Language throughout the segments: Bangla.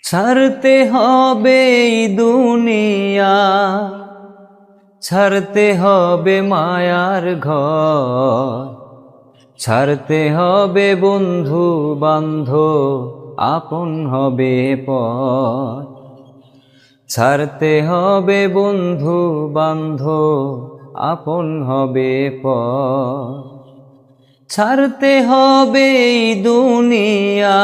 ছাড়তে হবে এই দুনিয়া, ছাড়তে হবে মায়ার ঘর, ছাড়তে হবে বন্ধু বান্ধব, আপন হবে পর। ছাড়তে হবে বন্ধু বান্ধব, আপন হবে পর। ছাড়তে হবে এই দুনিয়া,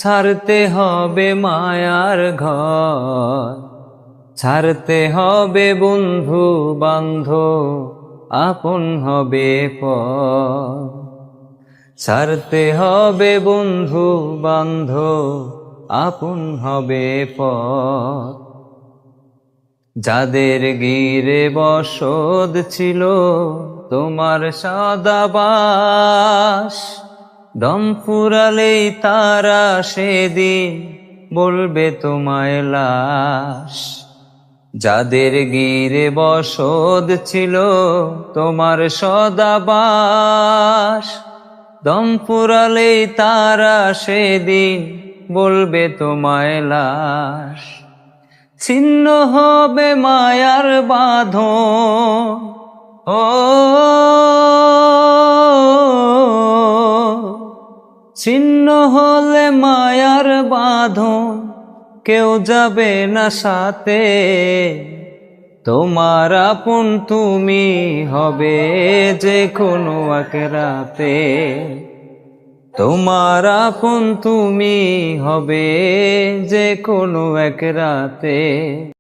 ছাড়তে হবে মায়ার ঘর, ছাড়তে হবে বন্ধু বান্ধব, আপন হবে পর। ছাড়তে হবে বন্ধু বান্ধব, আপন হবে পর। যাদের গিরে বসত ছিল তোমার সদাবাস, দম ফুরালেই তারা সেদিন বলবে তোমায় লাশ। যাদের গিরে বসত ছিল তোমার সদাবাস, দম ফুরালেই তারা সেদিন বলবে তোমায় লাশ। ছিন্ন হবে মায়ার বাঁধন, ও ছিন্ন হলে মায়ার বাঁধন, কেউ যাবে না সাথে। তোমার আপন তুমি হবে যে কোনো এক রাতে, তোমার আপন তুমি হবে যে কোনো এক রাতে।